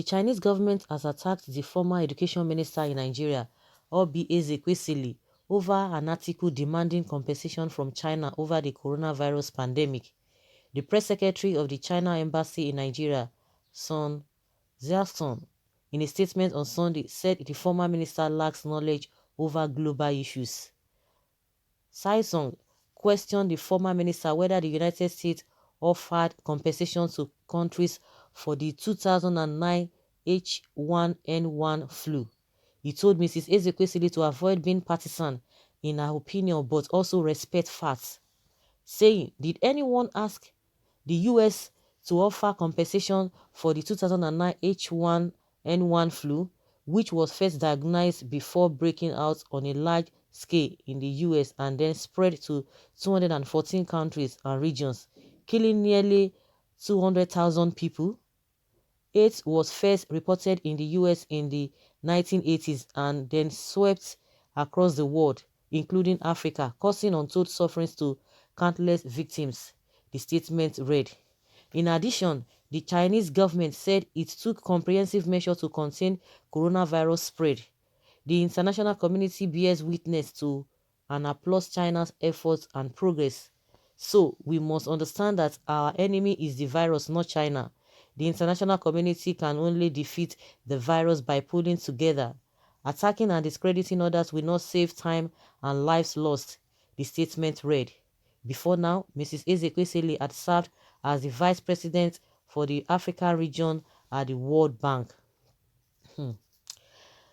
The Chinese government has attacked the former education minister in Nigeria, Obi Ezekwesili, over an article demanding compensation from China over the coronavirus pandemic. The press secretary of the China embassy in Nigeria, ÇØV1Ď-19, in a statement on Sunday, said the former minister lacks knowledge over global issues. Cy-Song questioned the former minister whether the United States offered compensation to countries for the 2009 H1N1 flu. He told Mrs. Ezekwesili to avoid being partisan in her opinion but also respect facts, saying, "Did anyone ask the US to offer compensation for the 2009 H1N1 flu, which was first diagnosed before breaking out on a large scale in the US and then spread to 214 countries and regions, killing nearly 200,000 people? AIDS was first reported in the US in the 1980s and then swept across the world, including Africa, causing untold sufferings to countless victims," the statement read. In addition, the Chinese government said it took comprehensive measures to contain coronavirus spread. The international community bears witness to and applauds China's efforts and progress. So, we must understand that our enemy is the virus, not China. The international community can only defeat the virus by pulling together. Attacking and discrediting others will not save time and lives lost, the statement read. Before now, Mrs. Ezekwesili had served as the vice president for the Africa region at the World Bank.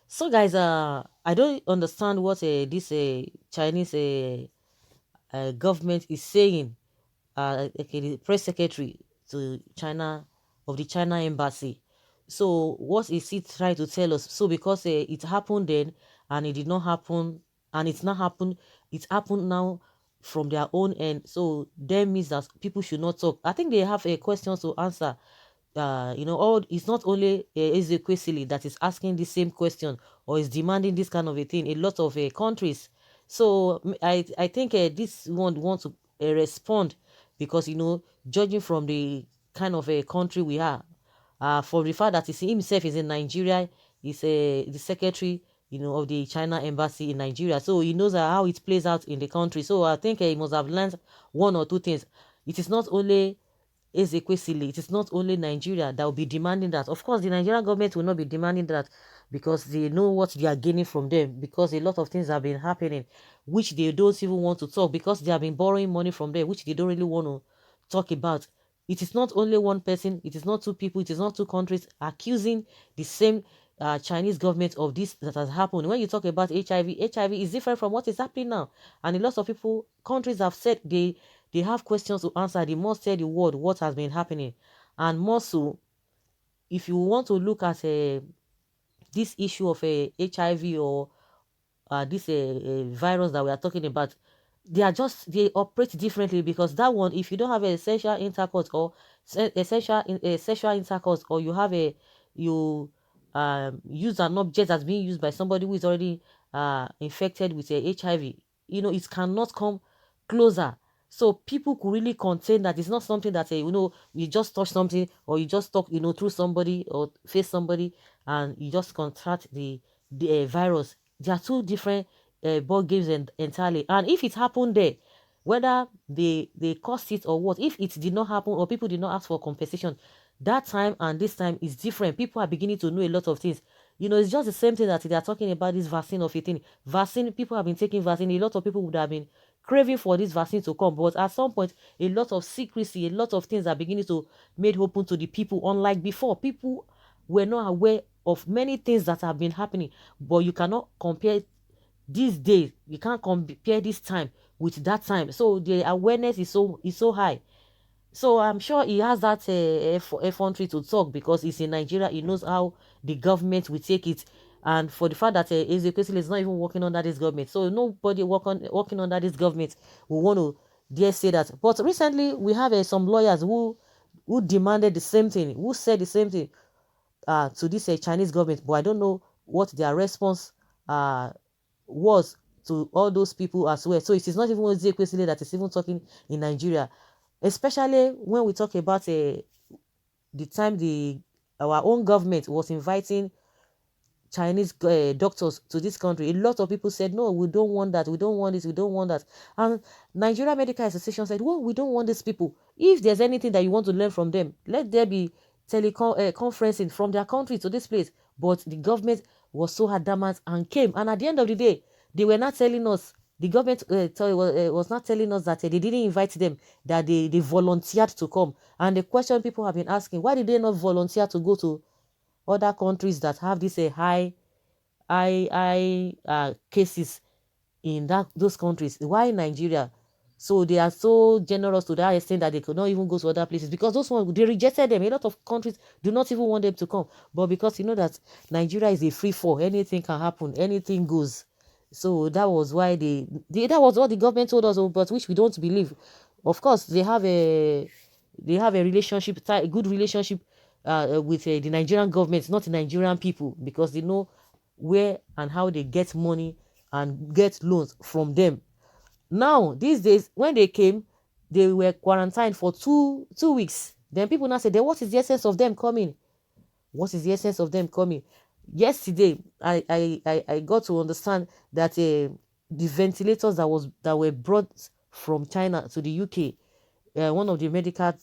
So guys, I don't understand what this Chinese government is saying. Okay, the press secretary to China of the China embassy. So what is he trying to tell us? So because it happened then and it did not happen and it's not happened, it happened now from their own end. So that means that people should not talk. I think they have a question to answer. It's not only Ezekwesili that is asking the same question or is demanding this kind of a thing. A lot of countries. So I think this one wants to respond because judging from the kind of a country we are, for the fact that he himself is in Nigeria, he's the secretary of the China embassy in Nigeria, so he knows how it plays out in the country. So I think he must have learned one or two things. It is not only Ezekwesili, it is not only Nigeria that will be demanding that. Of course, the Nigerian government will not be demanding that because they know what they are gaining from them, because a lot of things have been happening which they don't even want to talk, because they have been borrowing money from them which they don't really want to talk about. It is not only one person, it is not two people, it is not two countries accusing the same Chinese government of this that has happened. When you talk about HIV is different from what is happening now. And a lot of people, countries have said they have questions to answer. They must tell the world what has been happening. And more so, if you want to look at this issue of HIV or this virus that we are talking about, they operate differently, because that one, if you don't have a sexual intercourse or sexual intercourse, or you have use an object that's being used by somebody who is already infected with HIV, it cannot come closer. So people could really contain that. It's not something that you just touch something or you just talk through somebody or face somebody and you just contract the virus. There are two different ball games entirely. And if it happened there, whether they caused it or what, if it did not happen or people did not ask for compensation, that time and this time is different. People are beginning to know a lot of things. It's just the same thing that they are talking about, this vaccine of a thing. Vaccine, people have been taking vaccine. A lot of people would have been craving for this vaccine to come. But at some point, a lot of secrecy, a lot of things are beginning to made open to the people. Unlike before, people were not aware of many things that have been happening. But you cannot compare these days. You can't compare this time with that time. So the awareness is so high. So I'm sure he has that effrontery to talk because he's in Nigeria. He knows how the government will take it. And for the fact that Ezekwesili is not even working under this government, so nobody working under this government will want to dare say that. But recently, we have some lawyers who demanded the same thing, who said the same thing to this Chinese government. But I don't know what their response was to all those people as well. So it is not even Ezekwesili that is even talking in Nigeria. Especially when we talk about the time the our own government was inviting Chinese doctors to this country, a lot of people said, no, we don't want that, we don't want this, we don't want that. And Nigeria Medical Association said, well, we don't want these people. If there's anything that you want to learn from them, let there be conferencing from their country to this place. But the government was so adamant and came. And at the end of the day, they were not telling us, the government was not telling us that they didn't invite them, that they volunteered to come. And the question people have been asking, why did they not volunteer to go to other countries that have this high cases in those countries? Why Nigeria? So they are so generous to that extent that they could not even go to other places, because those ones, they rejected them. A lot of countries do not even want them to come. But because you know that Nigeria is a free fall, anything can happen, anything goes. So that was why that was what the government told us, but which we don't believe. Of course, they have a relationship, a good relationship with the Nigerian government, not the Nigerian people, because they know where and how they get money and get loans from them. Now, these days, when they came, they were quarantined for two weeks. Then people now say, then what is the essence of them coming? What is the essence of them coming? Yesterday, I got to understand that the ventilators that were brought from China to the UK, one of the medical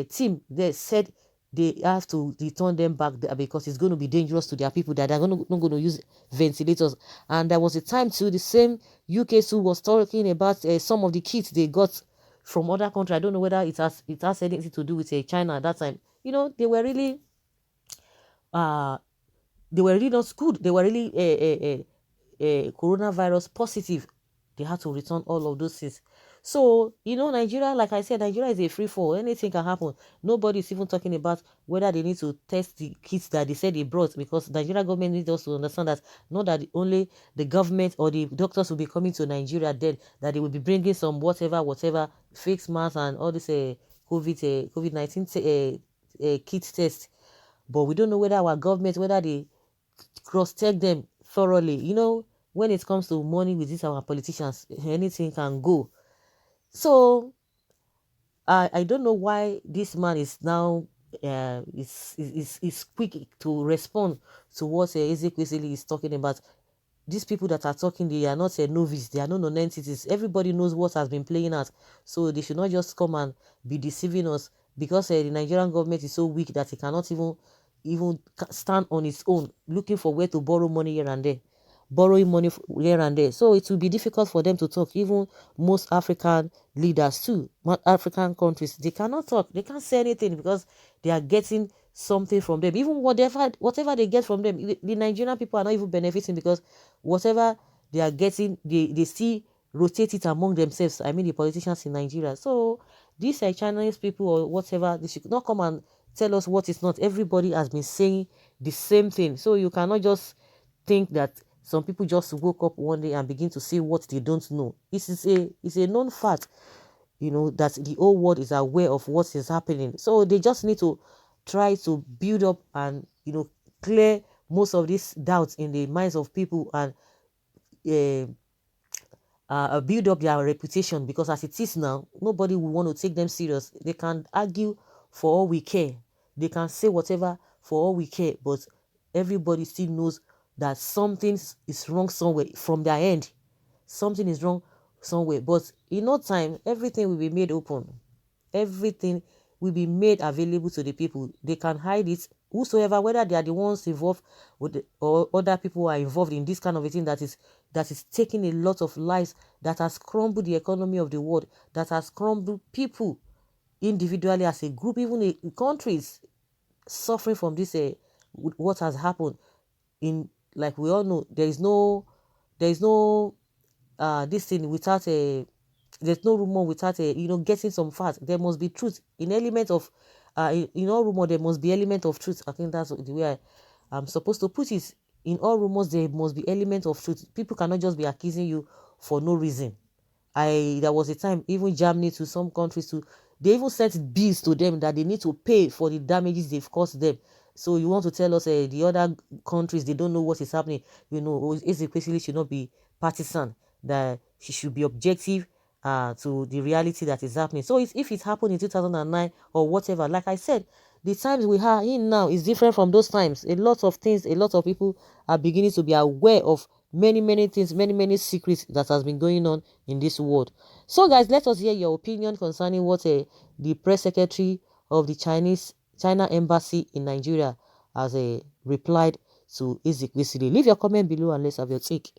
team there said they have to return them back there because it's going to be dangerous to their people, that they're not going to use ventilators. And there was a time too, the same UK too was talking about some of the kits they got from other countries. I don't know whether it has anything to do with China at that time. You know, they were really uh not good. They were really coronavirus positive. They had to return all of those things. So, you know, Nigeria, like I said, Nigeria is a free fall. Anything can happen. Nobody is even talking about whether they need to test the kits that they said they brought, because Nigeria government needs us to understand that not that only the government or the doctors will be coming to Nigeria, then that they will be bringing some whatever fake masks and all this COVID-19 kit test. But we don't know whether our government, whether they cross-check them thoroughly. You know, when it comes to money with these our politicians, anything can go. So I don't know why this man is now is quick to respond to what Ezekwesili is talking about. These people that are talking, they are not a novice, they are not non-entities. Everybody knows what has been playing out, so they should not just come and be deceiving us, because the Nigerian government is so weak that it cannot even stand on its own, looking for where to borrow money here and there, borrowing money here and there. So it will be difficult for them to talk. Even most African leaders too, African countries, they cannot talk, they can't say anything, because they are getting something from them. Even whatever they get from them, the Nigerian people are not even benefiting, because whatever they are getting, they see rotate it among themselves. I mean, the politicians in Nigeria. So these Chinese people or whatever, they should not come and tell us what is not. Everybody has been saying the same thing. So you cannot just think that some people just woke up one day and begin to say what they don't know. It's a known fact, you know, that the whole world is aware of what is happening. So they just need to try to build up and, you know, clear most of these doubts in the minds of people, and build up their reputation, because as it is now, nobody will want to take them serious. They can argue for all we care, they can say whatever for all we care, but everybody still knows that something is wrong somewhere from their end. Something is wrong somewhere, but in no time, everything will be made open. Everything will be made available to the people. They can hide it. Whosoever, whether they are the ones involved with or other people who are involved in this kind of a thing that is taking a lot of lives, that has crumbled the economy of the world, that has crumbled people individually, as a group, even in countries suffering from this what has happened. In, like we all know, there is no this thing without there's no rumor without getting some facts. There must be truth in element of in all rumor. There must be element of truth. I think that's the way I'm supposed to put it. In all rumors, there must be element of truth. People cannot just be accusing you for no reason. There was a time, even Germany, to some countries too, they even sent bills to them that they need to pay for the damages they've caused them. So you want to tell us the other countries, they don't know what is happening? Ezekwesili should not be partisan, that she should be objective to the reality that is happening. So if it happened in 2009 or whatever, like I said, the times we are in now is different from those times. A lot of things, a lot of people are beginning to be aware of many things, many secrets that has been going on in this world. So guys, let us hear your opinion concerning what the press secretary of the China embassy in Nigeria has replied to Ezekwesili. Leave your comment below and let's have your take.